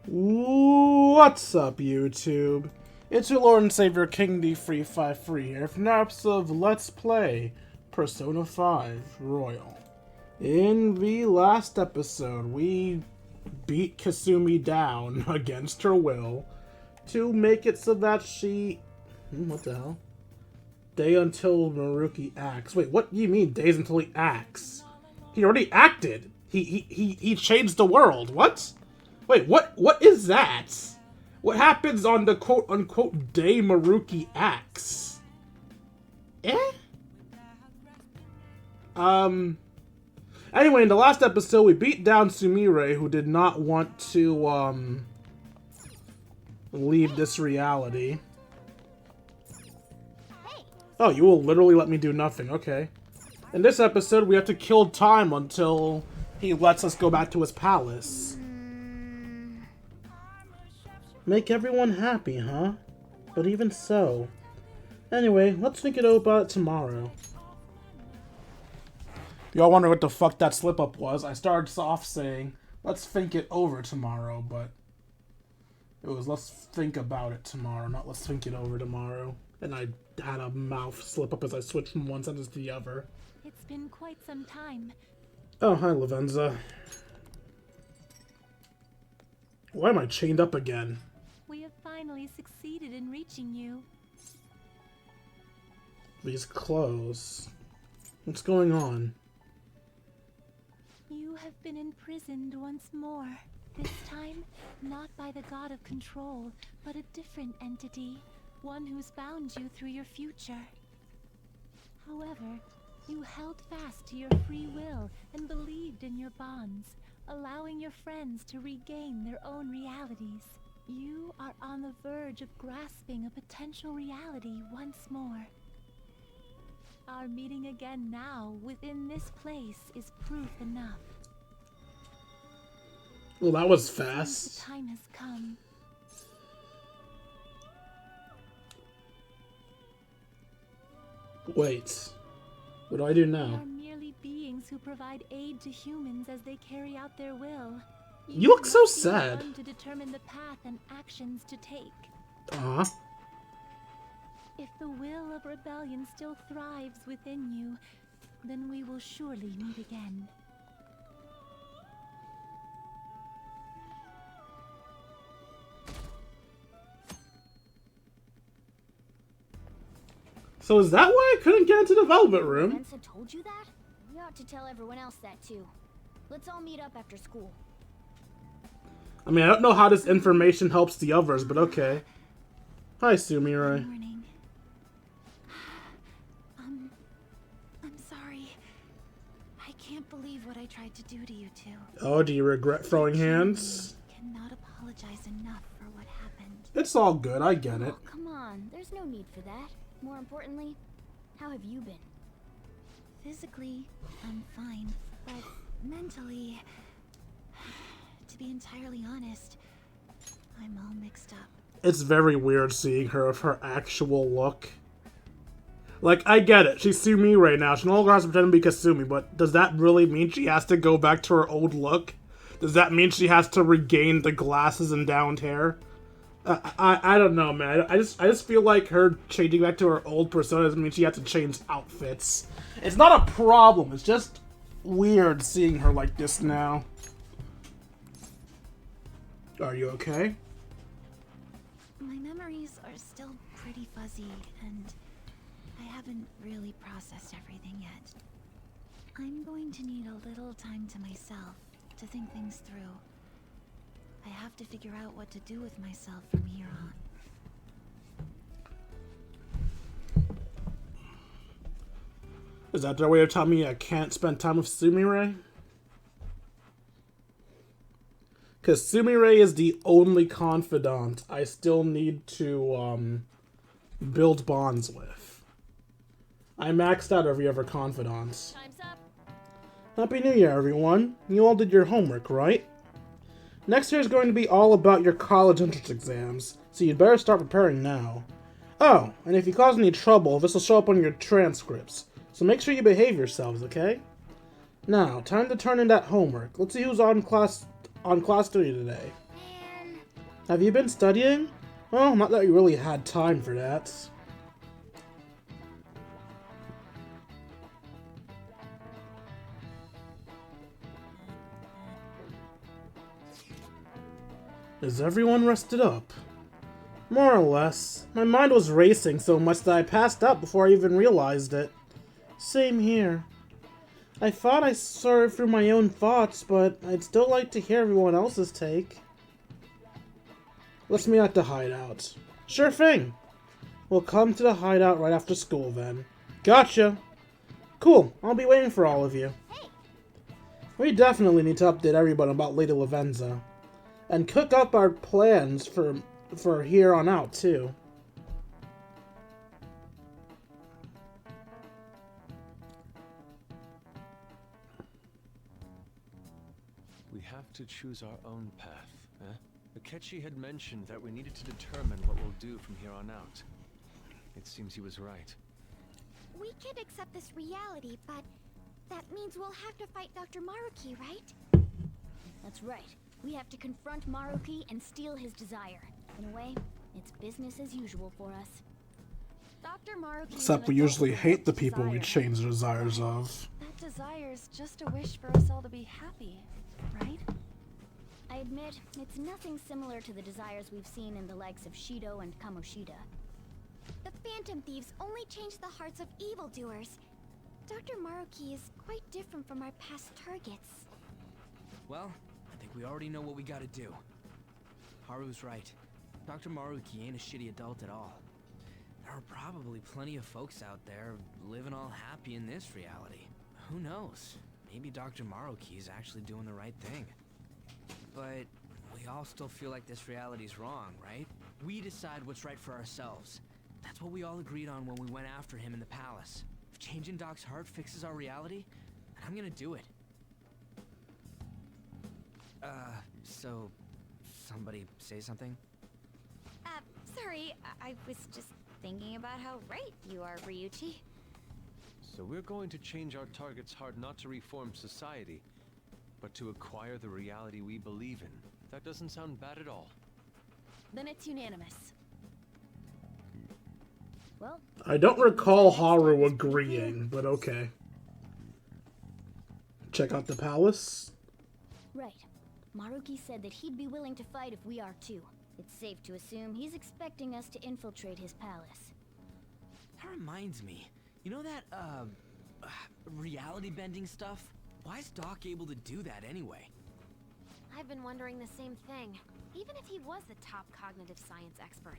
What's up, YouTube? It's your Lord and Savior King D353 here for another episode of Let's Play Persona 5 Royal. In the last episode, we beat Kasumi down against her will to make it so that she... What the hell? Day until Maruki acts. Wait, what do you mean days until he acts? He already acted! He changed the world. What? Wait, what is that? What happens on the quote-unquote day Maruki acts? Anyway, in the last episode, we beat down Sumire, who did not want to, leave this reality. Oh, you will literally let me do nothing, okay. In this episode, we have to kill time until he lets us go back to his palace. Make everyone happy, huh? But even so. Anyway, let's think it over about it tomorrow. Y'all wonder what the fuck that slip-up was. I started off saying, let's think it over tomorrow, but it was let's think about it tomorrow, not let's think it over tomorrow. And I had a mouth slip-up as I switched from one sentence to the other. It's been quite some time. Oh, hi, Lavenza. Why am I chained up again? We have finally succeeded in reaching you. These clothes. What's going on? You have been imprisoned once more. This time, not by the god of control, but a different entity. One who's bound you through your future. However, you held fast to your free will and believed in your bonds, allowing your friends to regain their own realities. You are on the verge of grasping a potential reality once more. Our meeting again now within this place is proof enough. Well, that was fast. The time has come. Wait. What do I do We now? are merely beings who provide aid to humans as they carry out their will. You look so must be the sad. one to determine the path and actions to take. If the will of rebellion still thrives within you, then we will surely meet again. So is that why I couldn't get into the Velvet Room? Mensa told you that? We ought to tell everyone else that too. Let's all meet up after school. I mean, I don't know how this information helps the others, but okay. Hi, Sumire. Good morning. I'm sorry. I can't believe what I tried to do to you two. Oh, do you regret throwing hands? Cannot apologize enough for what happened. It's all good, I get it. Oh, come on. There's no need for that. More importantly, how have you been? Physically, I'm fine, but mentally, to be entirely honest, I'm all mixed up. It's very weird seeing her with her actual look. Like, I get it. She's Sumire now. She no longer has to pretend to be Kasumi, but does that really mean she has to go back to her old look? Does that mean she has to regain the glasses and downed hair? I don't know, man. I just feel like her changing back to her old persona doesn't mean she has to change outfits. It's not a problem. It's just weird seeing her like this now. Are you okay? My memories are still pretty fuzzy, and I haven't really processed everything yet. I'm going to need a little time to myself to think things through. I have to figure out what to do with myself from here on. Is that their way of telling me I can't spend time with Sumire? Because Sumire is the only confidant I still need to build bonds with. I maxed out every other confidant. Time's up. Happy New Year, everyone. You all did your homework, right? Next year is going to be all about your college entrance exams, so you'd better start preparing now. Oh, and if you cause any trouble, this will show up on your transcripts, so make sure you behave yourselves, okay? Now, time to turn in that homework. Let's see who's on class duty today. Man, Have you been studying? Well, not that you really had time for that. Is everyone rested up? More or less. My mind was racing so much that I passed out before I even realized it. Same here. I thought I sorted through my own thoughts, but I'd still like to hear everyone else's take. Let's meet at the hideout. Sure thing. We'll come to the hideout right after school then. Gotcha. Cool, I'll be waiting for all of you. We definitely need to update everyone about Lady Lavenza. And cook up our plans for here on out, too. We have to choose our own path, eh? Akechi had mentioned that we needed to determine what we'll do from here on out. It seems he was right. We could accept this reality, but that means we'll have to fight Dr. Maruki, right? That's right. We have to confront Maruki and steal his desire. In a way, it's business as usual for us. Dr. Maruki. Except we usually hate the people we change the desires of. That desire's just a wish for us all to be happy, right? I admit, it's nothing similar to the desires we've seen in the likes of Shido and Kamoshida. The Phantom Thieves only change the hearts of evildoers. Dr. Maruki is quite different from our past targets. Well, I think we already know what we gotta do. Haru's right. Dr. Maruki ain't a shitty adult at all. There are probably plenty of folks out there living all happy in this reality. Who knows? Maybe Dr. Maruki is actually doing the right thing. But we all still feel like this reality's wrong, right? We decide what's right for ourselves. That's what we all agreed on when we went after him in the palace. If changing Doc's heart fixes our reality, then I'm gonna do it. So somebody say something? Sorry, I was just thinking about how right you are, Ryuichi. So we're going to change our target's heart not to reform society, but to acquire the reality we believe in. That doesn't sound bad at all. Then it's unanimous. Well, I don't recall Haru agreeing, but okay. Check out the palace. right. Maruki said that he'd be willing to fight if we are too. It's safe to assume he's expecting us to infiltrate his palace. That reminds me. You know that, reality bending stuff? Why is Doc able to do that anyway? I've been wondering the same thing. Even if he was the top cognitive science expert,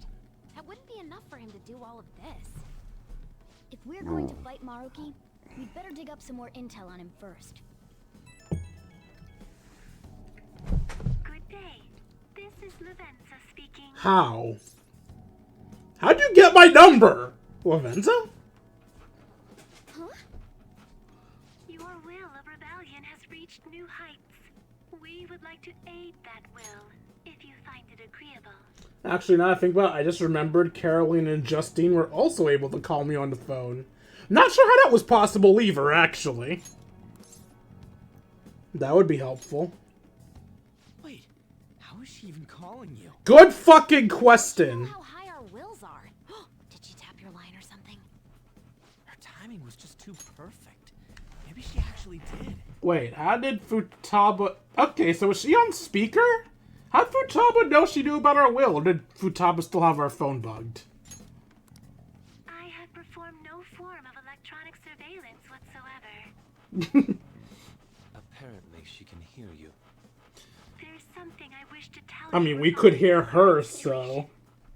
that wouldn't be enough for him to do all of this. If we're going to fight Maruki, we'd better dig up some more intel on him first. Good day. This is Lavenza speaking. How? How'd you get my number? Lavenza? Huh? Your will of rebellion has reached new heights. We would like to aid that will, if you find it agreeable. Actually, now that I think about it, I just remembered Caroline and Justine were also able to call me on the phone. Not sure how that was possible either, actually. That would be helpful. Wait, how is she even calling you? Good fucking You know question. how high our wills are. Did she tap your line or something? Her timing was just too perfect. Maybe she actually did. Wait, how did Futaba... Okay, so was she on speaker? How did Futaba know she knew about our will, or did Futaba still have our phone bugged? I have performed no form of electronic surveillance whatsoever. Apparently, she can hear you. There's something I wish to tell I you mean, we about could this hear her, situation. so...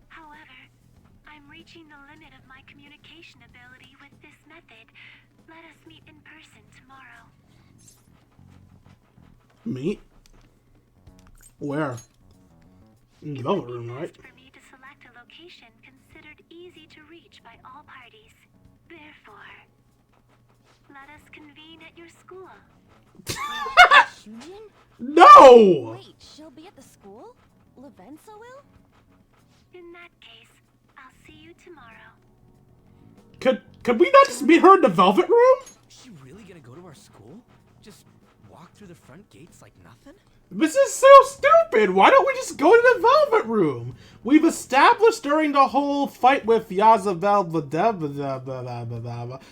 However, I'm reaching the limit of my communication ability with this method. Let us meet in person tomorrow. Meet? Where? In the other room, right? For me to select a location considered easy to reach by all parties. Therefore, let us convene at your school. Shujin? No! Wait, she'll be at the school? Lavenza will? In that case, I'll see you tomorrow. Could we not just meet her in the Velvet Room? Is she really gonna go to our school? Just walk through the front gates like nothing? This is so stupid! Why don't we just go to the Velvet Room? We've established during the whole fight with Yazavel,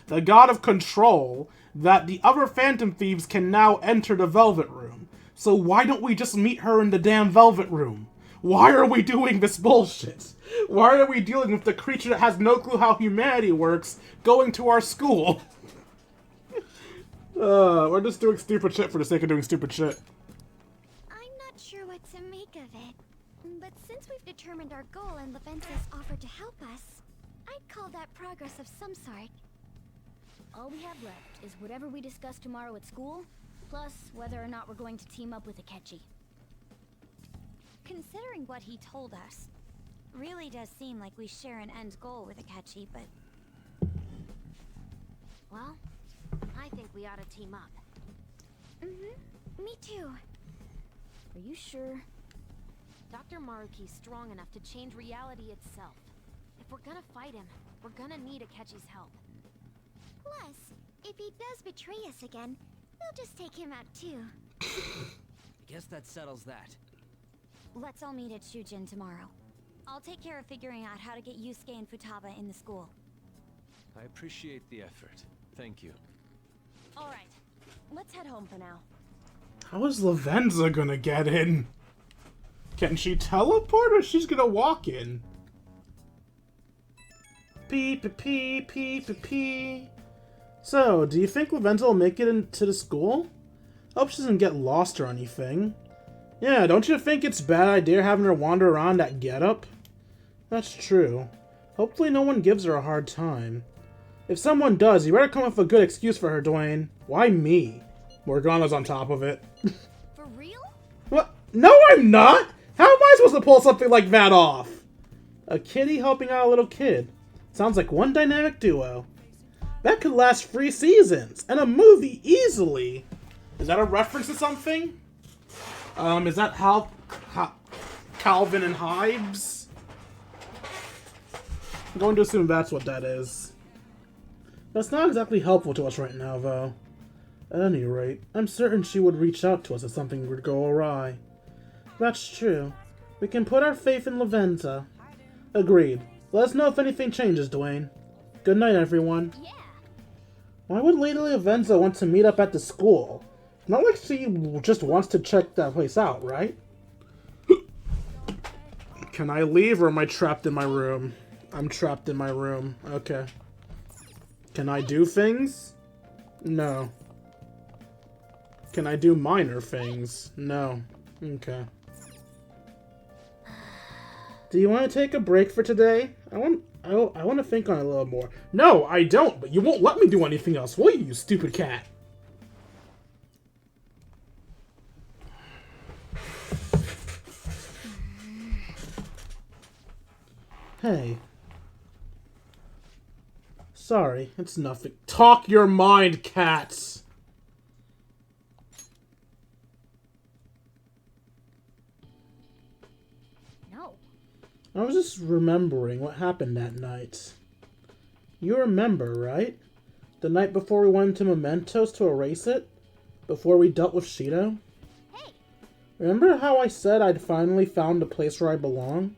the god of control, that the other Phantom Thieves can now enter the Velvet Room. So why don't we just meet her in the damn Velvet Room? Why are we doing this bullshit? Why are we dealing with the creature that has no clue how humanity works going to our school? We're just doing stupid shit for the sake of doing stupid shit. I'm not sure what to make of it. But since we've determined our goal and Levenza's offered to help us, I'd call that progress of some sort. All we have left is whatever we discuss tomorrow at school, plus whether or not we're going to team up with Akechi. Considering what he told us, really does seem like we share an end goal with Akechi, but... Well, I think we ought to team up. Me too. Are you sure? Dr. Maruki's strong enough to change reality itself. If we're gonna fight him, we're gonna need Akechi's help. Plus, if he does betray us again, we'll just take him out too. I guess that settles that. Let's all meet at Shujin tomorrow. I'll take care of figuring out how to get Yusuke and Futaba in the school. I appreciate the effort. Thank you. Alright, let's head home for now. How is Lavenza gonna get in? Can she teleport or she's gonna walk in? Pee. So, do you think Lavenza will make it into the school? Hope she doesn't get lost or anything. Yeah, don't you think it's a bad idea having her wander around that getup? That's true. Hopefully no one gives her a hard time. If someone does, you better come up with a good excuse for her, Dwayne. Why me? Morgana's on top of it. For real? What? No, I'm not! How am I supposed to pull something like that off? A kitty helping out a little kid. Sounds like one dynamic duo. That could last 3 seasons, and a movie easily. Is that a reference to something? Is that Calvin and Hobbes? I'm going to assume that's what that is. That's not exactly helpful to us right now, though. At any rate, I'm certain she would reach out to us if something would go awry. That's true. We can put our faith in Lavenza. Agreed. Let us know if anything changes, Dwayne. Good night, everyone. Yeah. Why would Lady Lavenza want to meet up at the school? Not like she just wants to check that place out, right? Can I leave or am I trapped in my room? I'm trapped in my room. Okay. Can I do things? No. Can I do minor things? No. Okay. Do you want to take a break for today? I want to think on it a little more. No, I don't, but you won't let me do anything else, will you, you stupid cat? Hey. Sorry, it's nothing. Talk your mind, cats! No. I was just remembering what happened that night. You remember, right? The night before we went to Mementos to erase it? Before we dealt with Shido? Hey! Remember how I said I'd finally found a place where I belong?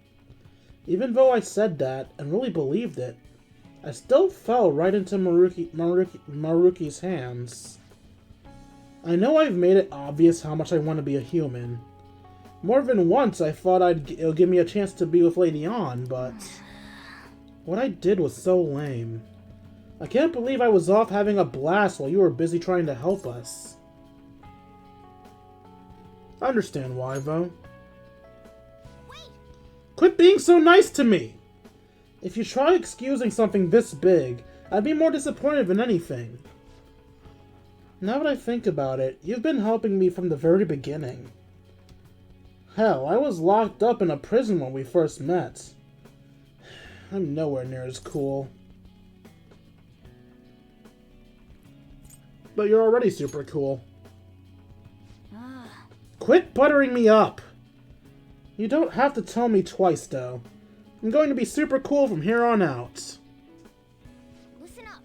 Even though I said that, and really believed it, I still fell right into Maruki's hands. I know I've made it obvious how much I want to be a human. More than once I thought it'll give me a chance to be with Lady Ann, but... what I did was so lame. I can't believe I was off having a blast while you were busy trying to help us. I understand why, though. Wait! Quit being so nice to me! If you try excusing something this big, I'd be more disappointed than anything. Now that I think about it, you've been helping me from the very beginning. Hell, I was locked up in a prison when we first met. I'm nowhere near as cool. But you're already super cool. Quit buttering me up! You don't have to tell me twice, though. I'm going to be super cool from here on out. Listen up.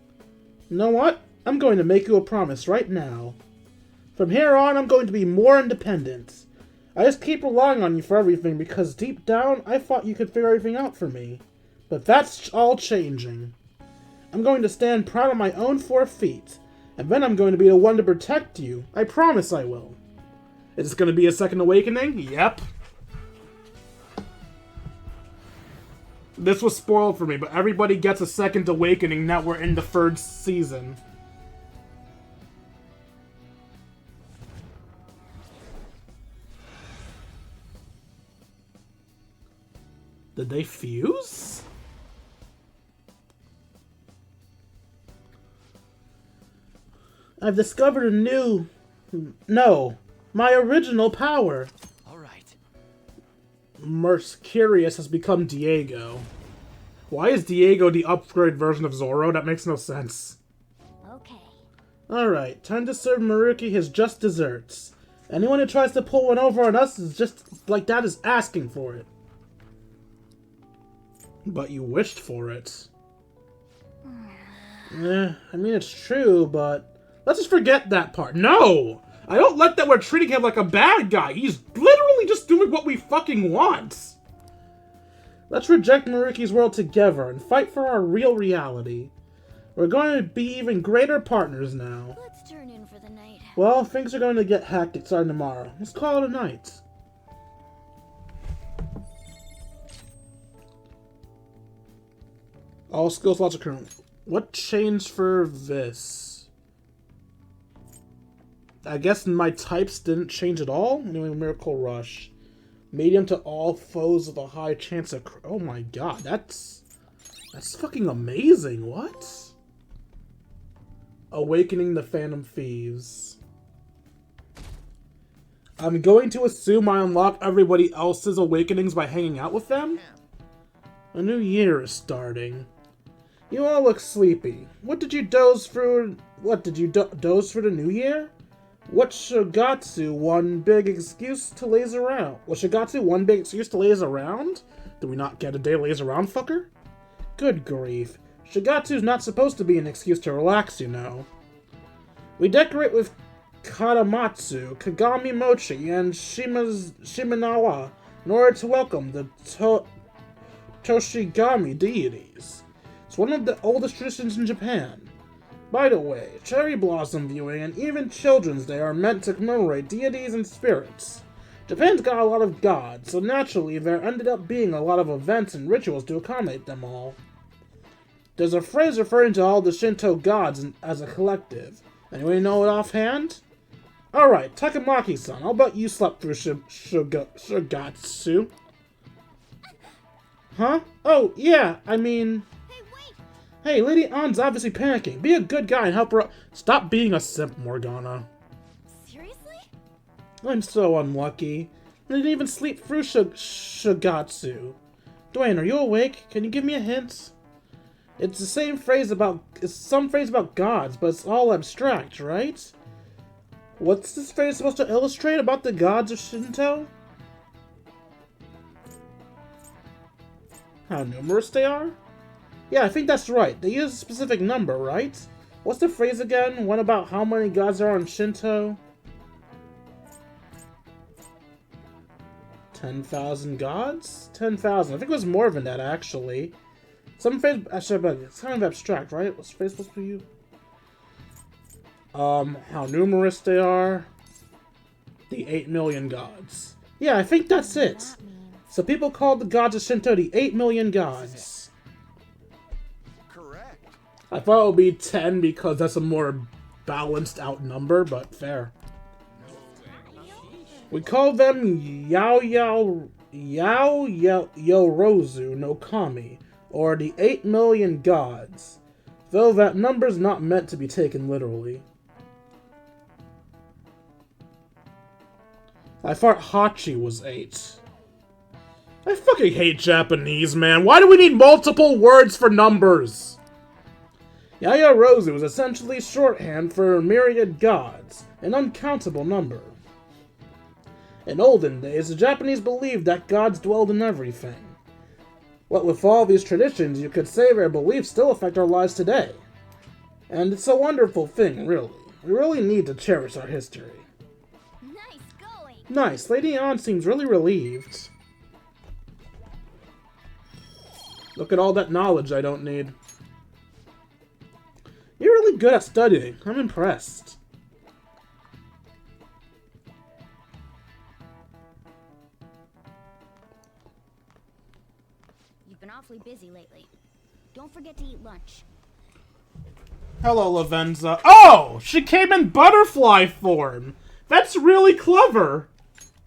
You know what? I'm going to make you a promise right now. From here on, I'm going to be more independent. I just keep relying on you for everything because deep down, I thought you could figure everything out for me. But that's all changing. I'm going to stand proud on my own 4 feet, and then I'm going to be the one to protect you. I promise I will. Is this going to be a second awakening? Yep. This was spoiled for me, but everybody gets a second awakening now we're in the 3rd season. Did they fuse? I've discovered a new... No, my original power. Alright. Mercurius has become Diego. Why is Diego the upgrade version of Zoro? That makes no sense. Okay. Alright, time to serve Maruki his just desserts. Anyone who tries to pull one over on us is just like that is asking for it. But you wished for it. I mean, it's true, but... Let's just forget that part. No! I don't like that we're treating him like a bad guy. He's literally just doing what we fucking want. Let's reject Maruki's world together and fight for our real reality. We're going to be even greater partners now. Let's turn in for the night. Well, things are going to get hectic starting tomorrow. Let's call it a night. All skill slots are current. What changed for this? I guess my types didn't change at all? Anyway, Miracle Rush. Medium to all foes with a high chance of... Oh my god, that's fucking amazing. What? Awakening the Phantom Thieves. I'm going to assume I unlock everybody else's awakenings by hanging out with them? A new year is starting. You all look sleepy. What did you doze through? What did you doze for the new year? What Shogatsu one big excuse to laze around? What Shogatsu one big excuse to laze around? Do we not get a day laze around, fucker? Good grief. Shogatsu's not supposed to be an excuse to relax, you know. We decorate with Karamatsu, Kagami Mochi, and Shimenawa in order to welcome the Toshigami deities. It's one of the oldest traditions in Japan. By the way, cherry blossom viewing and even Children's Day are meant to commemorate deities and spirits. Japan's got a lot of gods, so naturally there ended up being a lot of events and rituals to accommodate them all. There's a phrase referring to all the Shinto gods as a collective. Anyone know it offhand? Alright, Takamaki-san, I'll bet you slept through Shogatsu. Huh? Oh, yeah, I mean... Hey, Lady Ann's obviously panicking. Be a good guy and help her out. Stop being a simp, Morgana. Seriously? I'm so unlucky. I didn't even sleep through Shogatsu. Dwayne, are you awake? Can you give me a hint? It's the same phrase about... It's some phrase about gods, but it's all abstract, right? What's this phrase supposed to illustrate about the gods of Shinto? How numerous they are? Yeah, I think that's right. They use a specific number, right? What's the phrase again? One about how many gods there are in Shinto? 10,000 gods? 10,000. I think it was more than that, actually. Some phrase... Actually, it's kind of abstract, right? What's the phrase supposed to be you? How numerous they are. The 8 million gods. Yeah, I think that's it. So people called the gods of Shinto the 8 million gods. I thought it would be 10 because that's a more balanced out number, but fair. We call them Yorozu no Kami, or the 8 million gods, though that number's not meant to be taken literally. I thought Hachi was 8. I fucking hate Japanese, man. Why do we need multiple words for numbers? Yayorozu is essentially shorthand for myriad gods, an uncountable number. In olden days, the Japanese believed that gods dwelled in everything. What with all these traditions, you could say their beliefs still affect our lives today. And it's a wonderful thing, really. We really need to cherish our history. Nice going. Nice. Lady Ann seems really relieved. Look at all that knowledge I don't need. You're really good at studying. I'm impressed. You've been awfully busy lately. Don't forget to eat lunch. Hello, Lavenza. Oh! She came in butterfly form! That's really clever!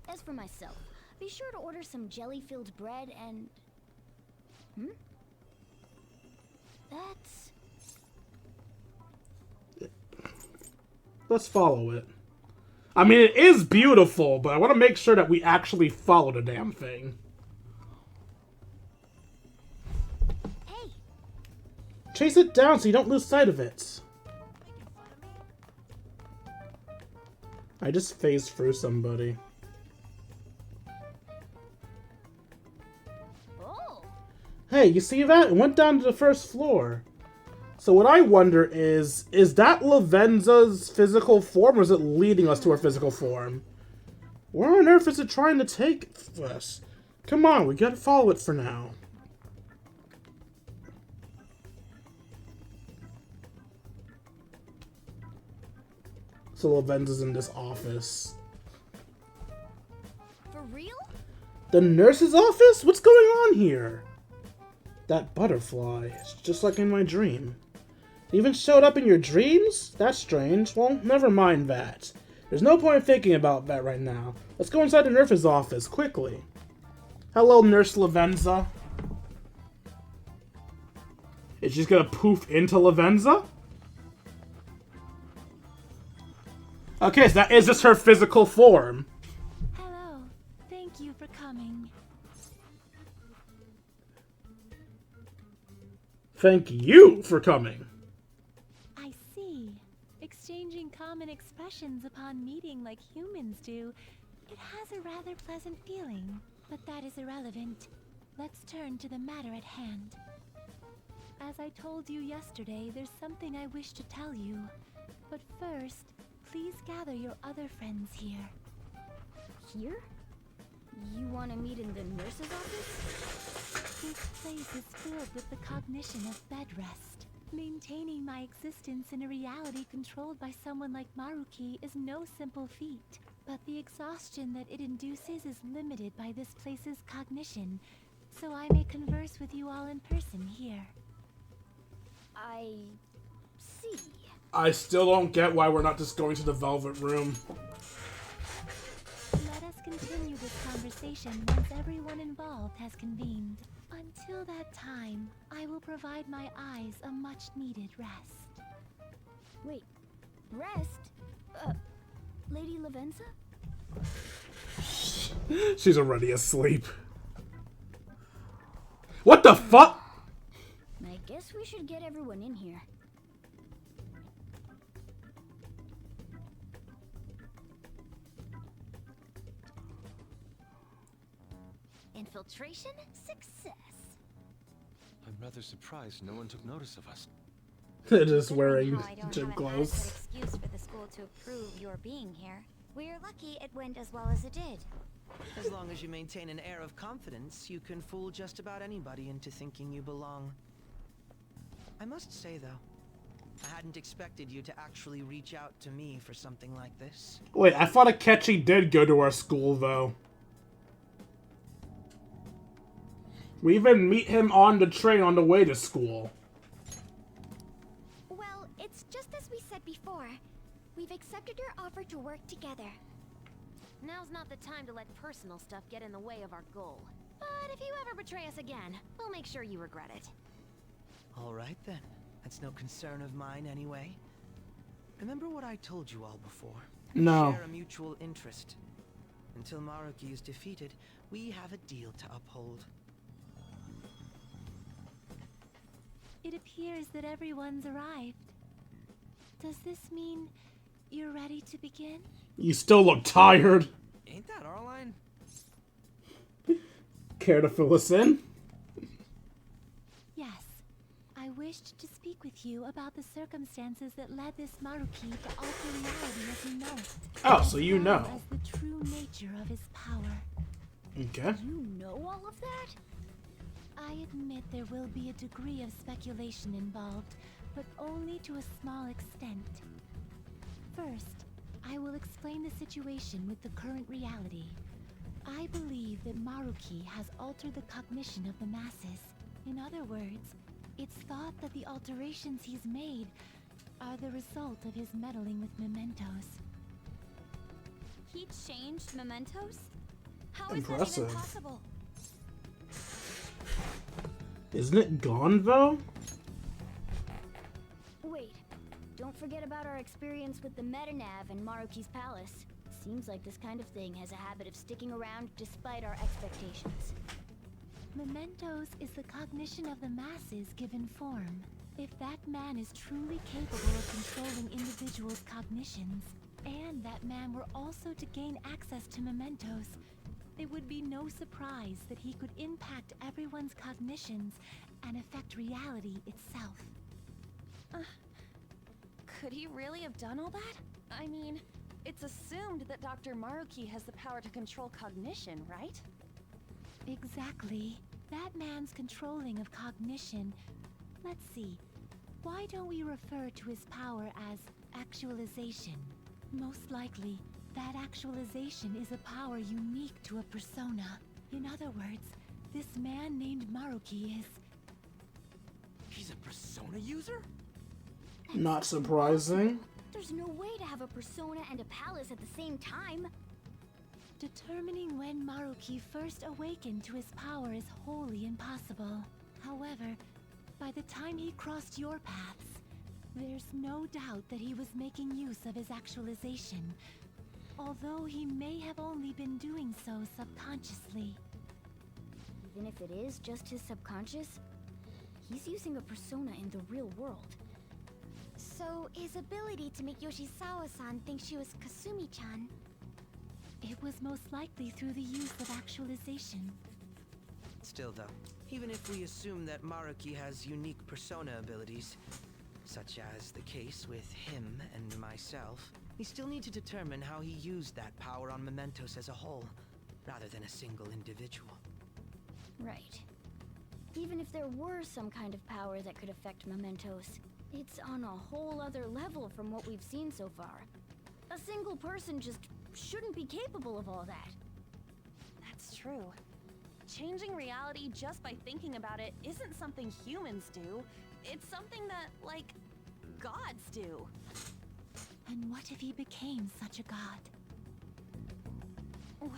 As for myself, be sure to order some jelly-filled bread and... That's... Let's follow it. I mean, it is beautiful, but I want to make sure that we actually follow the damn thing. Hey! Chase it down so you don't lose sight of it. I just phased through somebody. Oh! Hey, you see that? It went down to the first floor. So what I wonder is that Lavenza's physical form, or is it leading us to her physical form? Where on earth is it trying to take us? Come on, we gotta follow it for now. So Lavenza's in this office. For real? The nurse's office? What's going on here? That butterfly. It's just like in my dream. It even showed up in your dreams? That's strange. Well, never mind that. There's no point in thinking about that right now. Let's go inside the nurse's office, quickly. Hello, Nurse Lavenza. Is she just gonna poof into Lavenza? Okay, so that is just her physical form. Hello. Thank you for coming. Thank you for coming. I see. Exchanging common expressions upon meeting like humans do, it has a rather pleasant feeling. But that is irrelevant. Let's turn to the matter at hand. As I told you yesterday, there's something I wish to tell you. But first, please gather your other friends here. Here? You want to meet in the nurse's office? This place is filled with the cognition of bed rest. Maintaining my existence in a reality controlled by someone like Maruki is no simple feat. But the exhaustion that it induces is limited by this place's cognition, so I may converse with you all in person here. I... see. I still don't get why we're not just going to the Velvet Room. Let us continue this conversation once everyone involved has convened. Until that time, I will provide my eyes a much-needed rest. Wait, rest? Lady Lavenza? She's already asleep. What the fuck? I guess we should get everyone in here. Infiltration success. I'm rather surprised no one took notice of us. They're just Considering wearing how I don't gym have an clothes. adequate excuse for the school to approve your being here, we're lucky it went as well as it did. As long as you maintain an air of confidence, you can fool just about anybody into thinking you belong. I must say, though, I hadn't expected you to actually reach out to me for something like this. Wait, I thought Akechi did go to our school, though. We even meet him on the train on the way to school. Well, it's just as we said before. We've accepted your offer to work together. Now's not the time to let personal stuff get in the way of our goal. But if you ever betray us again, we'll make sure you regret it. All right, then. That's no concern of mine, anyway. Remember what I told you all before? No. We share a mutual interest. Until Maruki is defeated, we have a deal to uphold. It appears that everyone's arrived. Does this mean you're ready to begin? You still look tired. Ain't that our line? Care to fill us in? Yes. I wish wished to speak with you about the circumstances that led this Maruki to alter reality as you know it. Oh, so you as well know. as the true nature of his power. Okay. You know all of that? I admit there will be a degree of speculation involved, but only to a small extent. First, I will explain the situation with the current reality. I believe that Maruki has altered the cognition of the masses. In other words, it's thought that the alterations he's made are the result of his meddling with mementos. He changed mementos? How is that Impressive. even possible? Isn't it gone, though? Wait, don't forget about our experience with the Metanav and Maruki's palace. Seems like this kind of thing has a habit of sticking around despite our expectations. Mementos is the cognition of the masses given form. If that man is truly capable of controlling individuals' cognitions, and that man were also to gain access to mementos, it would be no surprise that he could impact everyone's cognitions and affect reality itself. Could he really have done all that? I mean, it's assumed that Dr. Maruki has the power to control cognition, right? Exactly. That man's controlling of cognition. Let's see. Why don't we refer to his power as actualization? Most likely, that actualization is a power unique to a persona. In other words, this man named Maruki is... He's a persona user? Not surprising. There's no way to have a persona and a palace at the same time. Determining when Maruki first awakened to his power is wholly impossible. However, by the time he crossed your paths, there's no doubt that he was making use of his actualization, although he may have only been doing so subconsciously. Even if it is just his subconscious, he's using a persona in the real world. So, his ability to make Yoshizawa-san think she was Kasumi-chan. It was most likely through the use of actualization. Still though, even if we assume that Maruki has unique persona abilities, such as the case with him and myself, we still need to determine how he used that power on mementos as a whole, rather than a single individual. Right. Even if there were some kind of power that could affect mementos, it's on a whole other level from what we've seen so far. A single person just shouldn't be capable of all that. That's true. Changing reality just by thinking about it isn't something humans do. It's something that, like, gods do. And what if he became such a god? What?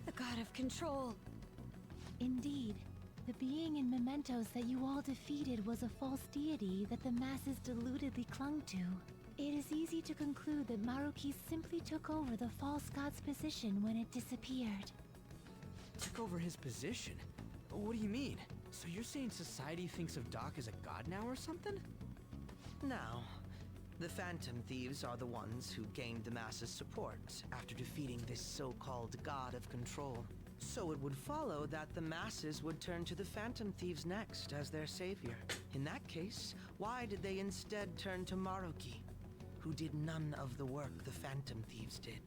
The god of control. Indeed, the being in mementos that you all defeated was a false deity that the masses deludedly clung to. It is easy to conclude that Maruki simply took over the false god's position when it disappeared. Took over his position? What do you mean? So you're saying society thinks of Doc as a god now or something? Now, the Phantom Thieves are the ones who gained the masses' support after defeating this so-called god of control. So it would follow that the masses would turn to the Phantom Thieves next as their savior. In that case, why did they instead turn to Maruki, who did none of the work the Phantom Thieves did?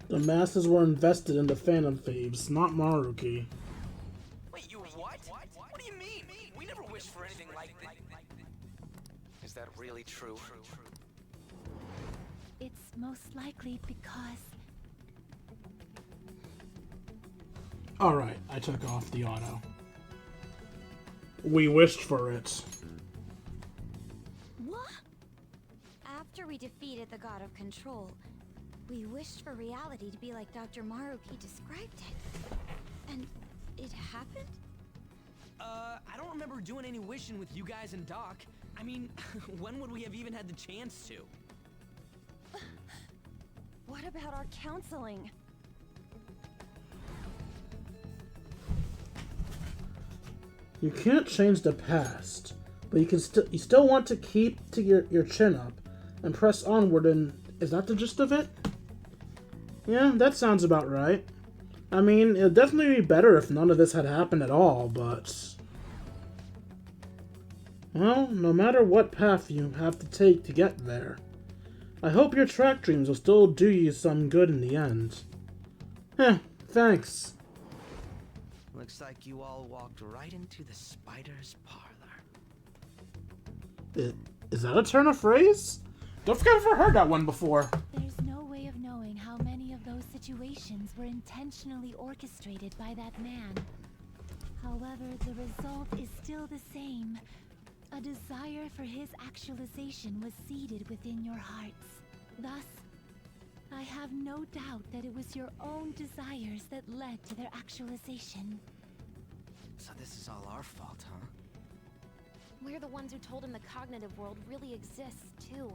The masses were invested in the Phantom Thieves, not Maruki. Wait, you what? What do you mean? We never wished for anything like that. Is that really true? It's most likely because... Alright, I took off the auto. We wished for it. What? After we defeated the god of control, we wished for reality to be like Dr. Maruki described it. And it happened? I don't remember doing any wishing with you guys and Doc. I mean, when would we have even had the chance to? What about our counseling? You can't change the past, but you still want to keep your chin up and press onward, and is that the gist of it? Yeah, that sounds about right. I mean, it'd definitely be better if none of this had happened at all, but... Well, no matter what path you have to take to get there, I hope your track dreams will still do you some good in the end. Heh, thanks. Looks like you all walked right into the spider's parlor. Is that a turn of phrase? Don't forget I've never heard that one before. There's no way of knowing how many of those situations were intentionally orchestrated by that man. However, the result is still the same. A desire for his actualization was seeded within your hearts. Thus, I have no doubt that it was your own desires that led to their actualization. So this is all our fault, huh? We're the ones who told him the cognitive world really exists, too.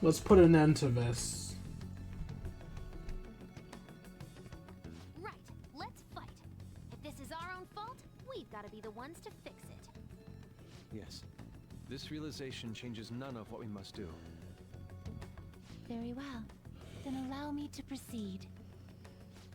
Let's put an end to this. Right, let's fight. If this is our own fault, we've got to be the ones to fix it. Yes. This realization changes none of what we must do. Very well. Then allow me to proceed.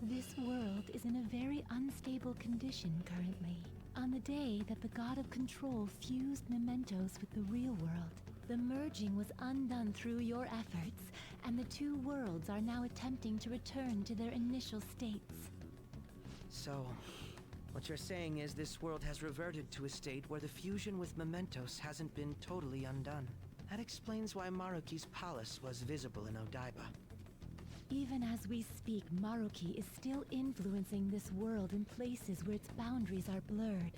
This world is in a very unstable condition currently. On the day that the God of Control fused mementos with the real world, the merging was undone through your efforts, and the two worlds are now attempting to return to their initial states. So, what you're saying is this world has reverted to a state where the fusion with mementos hasn't been totally undone. That explains why Maruki's palace was visible in Odaiba. Even as we speak, Maruki is still influencing this world in places where its boundaries are blurred.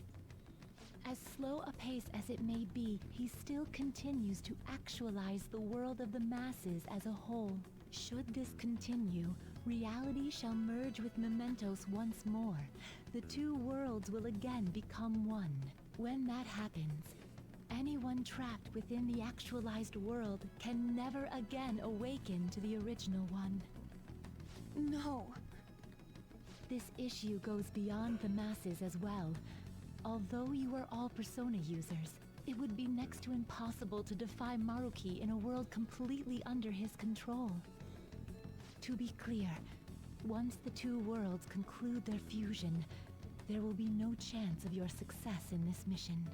As slow a pace as it may be, he still continues to actualize the world of the masses as a whole. Should this continue, reality shall merge with mementos once more. The two worlds will again become one. When that happens, anyone trapped within the actualized world can never again awaken to the original one. No. This issue goes beyond the masses as well. Although you are all Persona users, it would be next to impossible to defy Maruki in a world completely under his control. To be clear, once the two worlds conclude their fusion, there will be no chance of your success in this mission.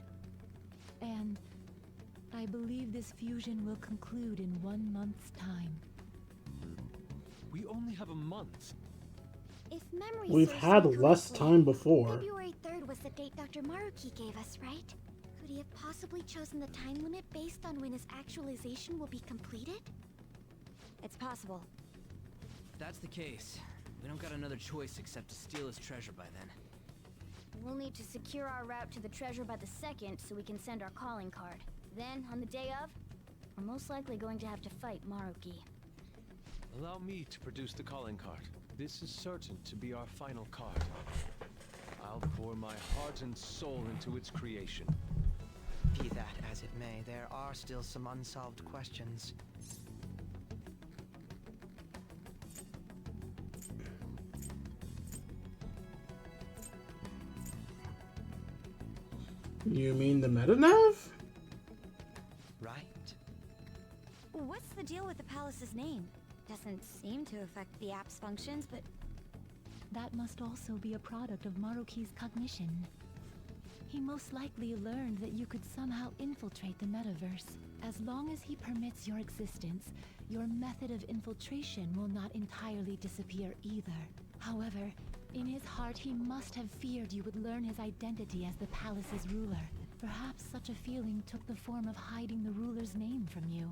And I believe this fusion will conclude in 1 month's time. We only have a month. If memory We've serves had me less correctly, time before. February 3rd was the date Dr. Maruki gave us, right? Could he have possibly chosen the time limit based on when his actualization will be completed? It's possible. If that's the case, we don't got another choice except to steal his treasure by then. We'll need to secure our route to the treasure by the 2nd so we can send our calling card. Then, on the day of, we're most likely going to have to fight Maruki. Allow me to produce the calling card. This is certain to be our final card. I'll pour my heart and soul into its creation. Be that as it may, there are still some unsolved questions. You mean the metanav? Right? What's the deal with the palace's name? Doesn't seem to affect the app's functions, but That must also be a product of Maruki's cognition. He most likely learned that you could somehow infiltrate the metaverse. As long as he permits your existence, your method of infiltration will not entirely disappear either. However, in his heart he must have feared you would learn his identity as the palace's ruler. Perhaps such a feeling took the form of hiding the ruler's name from you.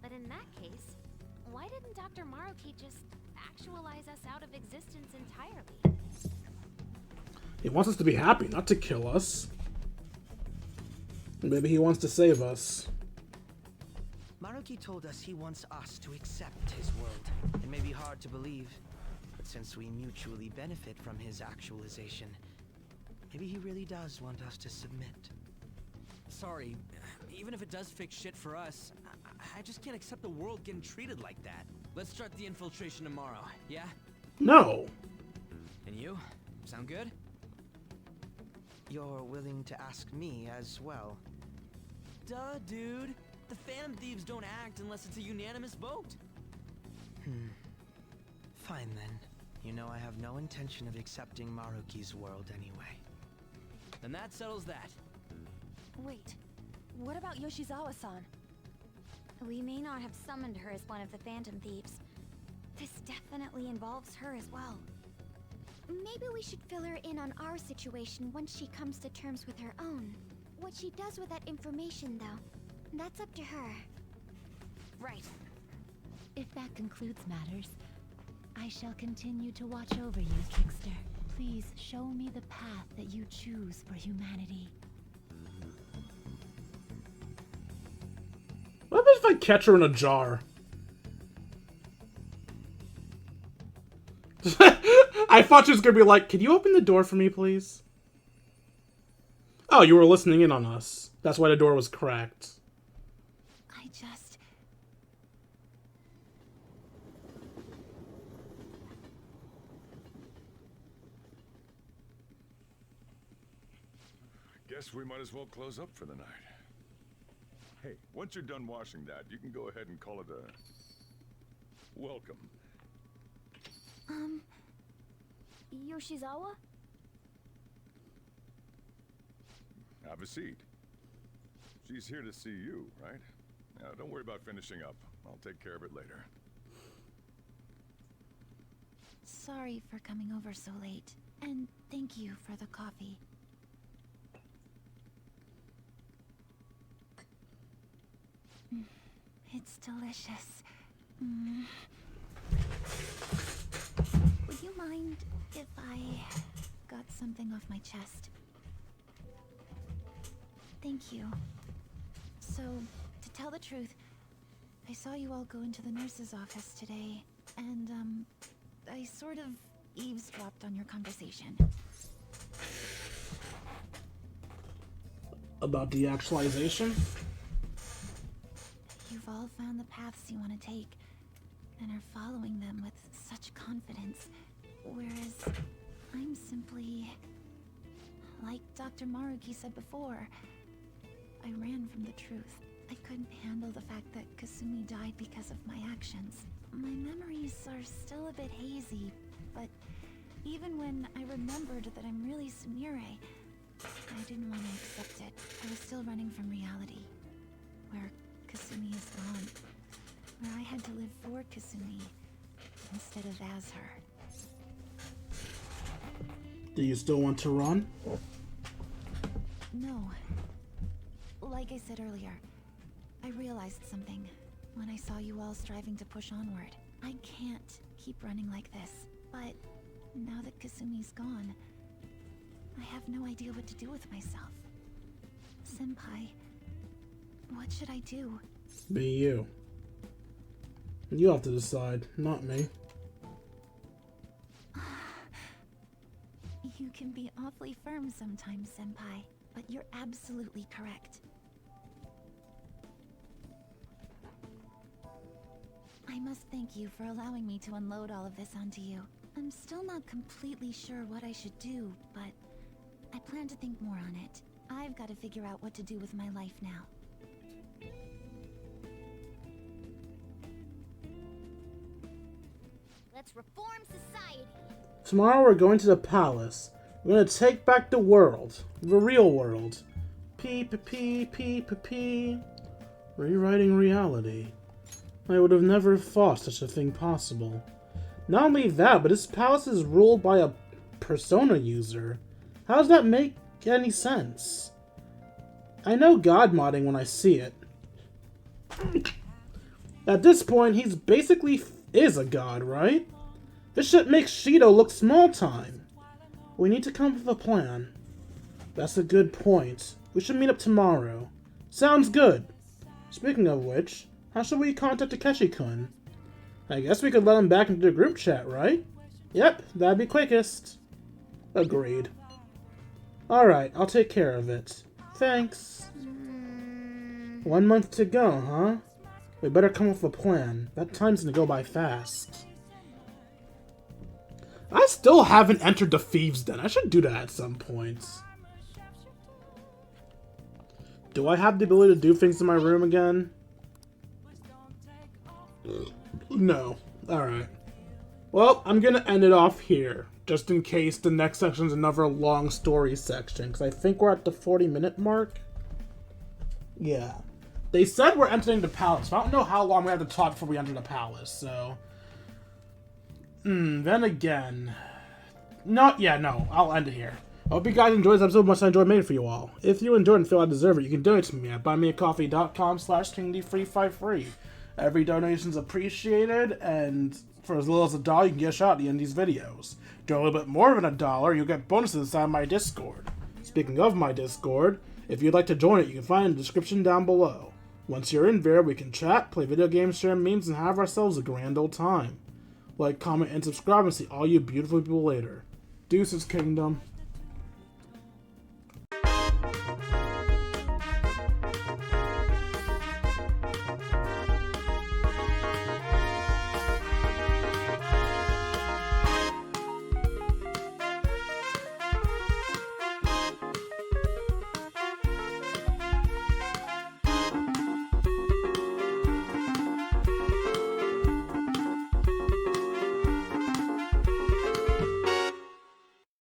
But in that case, why didn't Dr. Maruki just actualize us out of existence entirely? He wants us to be happy, not to kill us. Maybe he wants to save us. Maruki told us he wants us to accept his world. It may be hard to believe, but since we mutually benefit from his actualization, maybe he really does want us to submit. Sorry, even if it does fix shit for us, I just can't accept the world getting treated like that. Let's start the infiltration tomorrow, yeah? No. And you? Sound good? You're willing to ask me as well. Duh, dude. The Phantom Thieves don't act unless it's a unanimous vote. Fine then. You know I have no intention of accepting Maruki's world anyway. Then that settles that. Wait, what about Yoshizawa-san? We may not have summoned her as one of the Phantom Thieves. This definitely involves her as well. Maybe we should fill her in on our situation once she comes to terms with her own. What she does with that information, though, that's up to her. Right. If that concludes matters, I shall continue to watch over you, Trickster. Please show me the path that you choose for humanity. What happens if I catch her in a jar? I thought she was gonna be like, "Could you open the door for me, please?" Oh, you were listening in on us. That's why the door was cracked. I just... Guess we might as well close up for the night. Hey, once you're done washing that, you can go ahead and call it a... welcome. Yoshizawa? Have a seat. She's here to see you, right? Now, don't worry about finishing up. I'll take care of it later. Sorry for coming over so late. And thank you for the coffee. It's delicious. Would you mind if I got something off my chest? Thank you. So, to tell the truth, I saw you all go into the nurse's office today, and, I sort of eavesdropped on your conversation. About deactualization? You've all found the paths you want to take, and are following them with such confidence, whereas I'm simply... Like Dr. Maruki said before, I ran from the truth. I couldn't handle the fact that Kasumi died because of my actions. My memories are still a bit hazy, but even when I remembered that I'm really Sumire, I didn't want to accept it. I was still running from reality, where Kasumi is gone, where I had to live for Kasumi instead of as her. Do you still want to run? No. Like I said earlier, I realized something when I saw you all striving to push onward. I can't keep running like this, but now that Kasumi's gone, I have no idea what to do with myself. Senpai, what should I do? Be you. You have to decide, not me. You can be awfully firm sometimes, Senpai, but you're absolutely correct. I must thank you for allowing me to unload all of this onto you. I'm still not completely sure what I should do, but I plan to think more on it. I've got to figure out what to do with my life now. Let's reform society. Tomorrow we're going to the palace. We're gonna take back the world. The real world. P. Rewriting reality. I would have never thought such a thing possible. Not only that, but this palace is ruled by a persona user. How does that make any sense? I know God modding when I see it. At this point, he's basically is a god, right? This shit makes Shido look small time. We need to come up with a plan. That's a good point. We should meet up tomorrow. Sounds good. Speaking of which, how should we contact Takeshi-kun? I guess we could let him back into the group chat, right? Yep, that'd be quickest. Agreed. Alright, I'll take care of it. Thanks. 1 month to go, huh? We better come up with a plan. That time's gonna go by fast. I still haven't entered the Thieves' Den. I should do that at some point. Do I have the ability to do things in my room again? No. Alright. Well, I'm gonna end it off here, just in case the next section's another long story section, because I think we're at the 40-minute mark. Yeah. They said we're entering the palace, but I don't know how long we have to talk before we enter the palace, so... then again... No, I'll end it here. I hope you guys enjoyed this episode much as I enjoyed making it for you all. If you enjoyed and feel I deserve it, you can donate to me at buymeacoffee.com/KingD353. Every donation is appreciated, and for as little as $1, you can get a shot at the end of these videos. Do a little bit more than $1, you'll get bonuses inside my Discord. Speaking of my Discord, if you'd like to join it, you can find it in the description down below. Once you're in there, we can chat, play video games, share memes, and have ourselves a grand old time. Like, comment, and subscribe, and see all you beautiful people later. Deuces, Kingdom.